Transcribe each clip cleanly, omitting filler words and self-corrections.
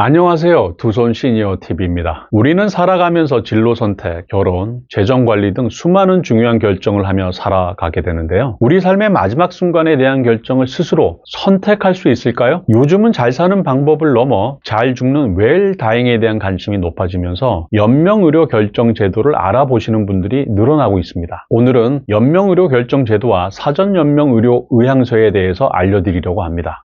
안녕하세요. 두손 시니어 TV입니다. 우리는 살아가면서 진로 선택, 결혼, 재정 관리 등 수많은 중요한 결정을 하며 살아가게 되는데요. 우리 삶의 마지막 순간에 대한 결정을 스스로 선택할 수 있을까요? 요즘은 잘 사는 방법을 넘어 잘 죽는 웰다잉에 대한 관심이 높아지면서 연명의료 결정 제도를 알아보시는 분들이 늘어나고 있습니다. 오늘은 연명의료 결정 제도와 사전 연명의료 의향서에 대해서 알려드리려고 합니다.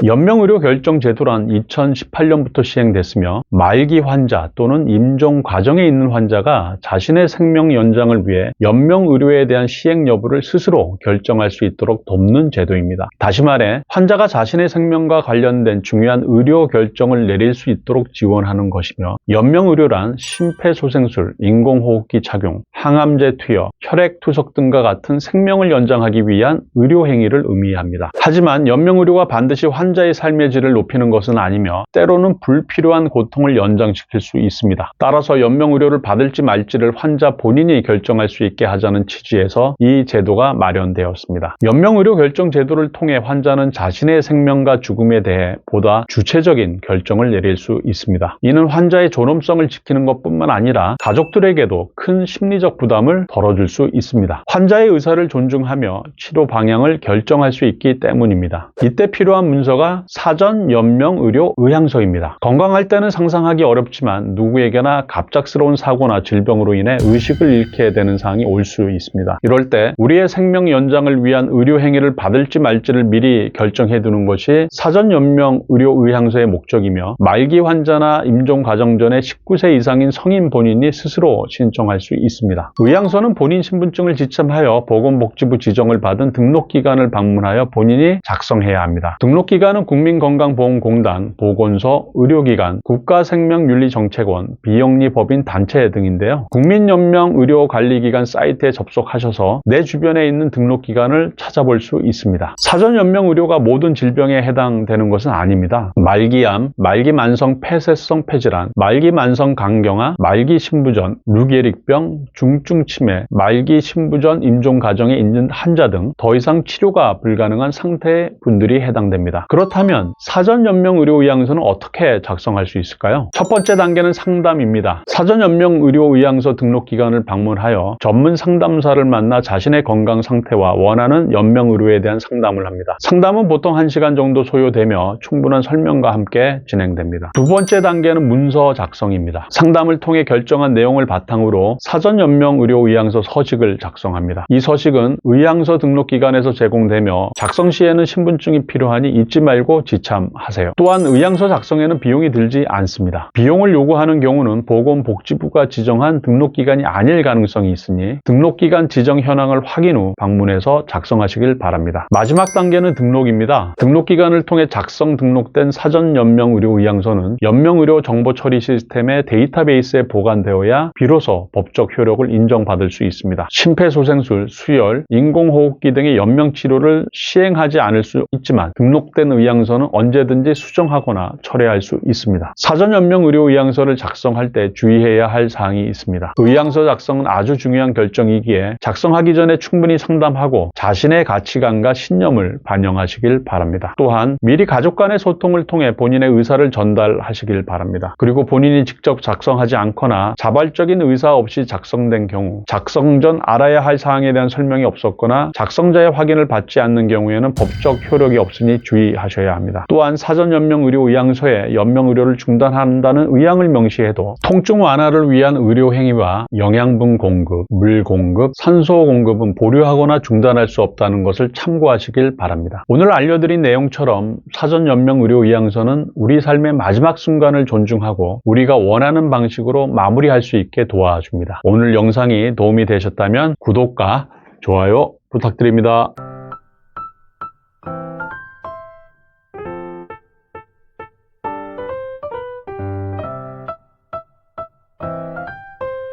연명의료 결정 제도란 2018년부터 시행됐으며 말기 환자 또는 임종 과정에 있는 환자가 자신의 생명 연장을 위해 연명의료에 대한 시행 여부를 스스로 결정할 수 있도록 돕는 제도입니다. 다시 말해 환자가 자신의 생명과 관련된 중요한 의료 결정을 내릴 수 있도록 지원하는 것이며, 연명의료란 심폐소생술, 인공호흡기 착용, 항암제 투여, 혈액투석 등과 같은 생명을 연장하기 위한 의료 행위를 의미합니다. 하지만 연명의료가 반드시 환자의 삶의 질을 높이는 것은 아니며 때로는 불필요한 고통을 연장시킬 수 있습니다. 따라서 연명의료를 받을지 말지를 환자 본인이 결정할 수 있게 하자는 취지에서 이 제도가 마련되었습니다. 연명의료 결정 제도를 통해 환자는 자신의 생명과 죽음에 대해 보다 주체적인 결정을 내릴 수 있습니다. 이는 환자의 존엄성을 지키는 것뿐만 아니라 가족들에게도 큰 심리적 부담을 덜어줄 수 있습니다. 환자의 의사를 존중하며 치료 방향을 결정할 수 있기 때문입니다. 이때 필요한 문서가 사전 연명의료 의향서입니다. 건강할 때는 상상하기 어렵지만 누구에게나 갑작스러운 사고나 질병으로 인해 의식을 잃게 되는 상황이 올 수 있습니다. 이럴 때 우리의 생명 연장을 위한 의료 행위를 받을지 말지를 미리 결정해 두는 것이 사전 연명의료 의향서의 목적이며, 말기 환자나 임종 과정 전에 19세 이상인 성인 본인이 스스로 신청할 수 있습니다. 의향서는 본인 신분증을 지참하여 보건복지부 지정을 받은 등록기관을 방문하여 본인이 작성해야 합니다. 등록기관은 국민건강보험공단, 보건소, 의료기관, 국가생명윤리정책원, 비영리법인 단체 등인데요. 국민연명의료관리기관 사이트에 접속하셔서 내 주변에 있는 등록기관을 찾아볼 수 있습니다. 사전연명의료가 모든 질병에 해당되는 것은 아닙니다. 말기암, 말기만성 폐쇄성 폐질환, 말기만성 간경화, 말기신부전, 루게릭병, 중증치매, 말기신부전 임종 과정에 있는 환자 등 더 이상 치료가 불가능한 상태의 분들이 해당됩니다. 그렇다면 사전연명의료의향서는 어떻게 작성할 수 있을까요? 첫 번째 단계는 상담입니다. 사전연명의료의향서 등록기관을 방문하여 전문 상담사를 만나 자신의 건강 상태와 원하는 연명의료에 대한 상담을 합니다. 상담은 보통 1시간 정도 소요되며 충분한 설명과 함께 진행됩니다. 두 번째 단계는 문서 작성입니다. 상담을 통해 결정한 내용을 바탕으로 사전연명의료의향서 서식을 작성합니다. 이 서식은 의향서 등록기관에서 제공되며 작성 시에는 신분증이 필요하니 잊지 말고 지참하세요. 또한 의향서 작성에는 비용이 들지 않습니다. 비용을 요구하는 경우는 보건복지부가 지정한 등록기관이 아닐 가능성이 있으니 등록기관 지정 현황을 확인 후 방문해서 작성하시길 바랍니다. 마지막 단계는 등록입니다. 등록기관을 통해 작성 등록된 사전연명의료의향서는 연명의료 정보처리 시스템의 데이터베이스에 보관되어야 비로소 법적 효력을 인정받을 수 있습니다. 심폐소생술, 수혈, 인공호흡기 등의 연명치료를 시행하지 않을 수 있지만 등록된 의향서는 언제든지 수정하거나 철회할 수 있습니다. 사전연명의료의향서를 작성할 때 주의해야 할 사항이 있습니다. 의향서 작성은 아주 중요한 결정이기에 작성하기 전에 충분히 상담하고 자신의 가치관과 신념을 반영하시길 바랍니다. 또한 미리 가족 간의 소통을 통해 본인의 의사를 전달하시길 바랍니다. 그리고 본인이 직접 작성하지 않거나 자발적인 의사 없이 작성된 경우, 작성 전 알아야 할 사항에 대한 설명이 없었거나 작성자의 확인을 받지 않는 경우에는 법적 효력이 없으니 주의하셔야 합니다. 또한 사전연명의료의향서에 연명의료를 중단한다는 의향을 명시해도 통증 완화를 위한 의료 행위와 영양분 공급, 물 공급, 산소 공급은 보류하거나 중단할 수 없다는 것을 참고하시길 바랍니다. 오늘 알려드린 내용처럼 사전연명의료의향서는 우리 삶의 마지막 순간을 존중하고 우리가 원하는 방식으로 마무리할 수 있게 도와줍니다. 오늘 영상이 도움이 되셨다면 구독과 좋아요 부탁드립니다.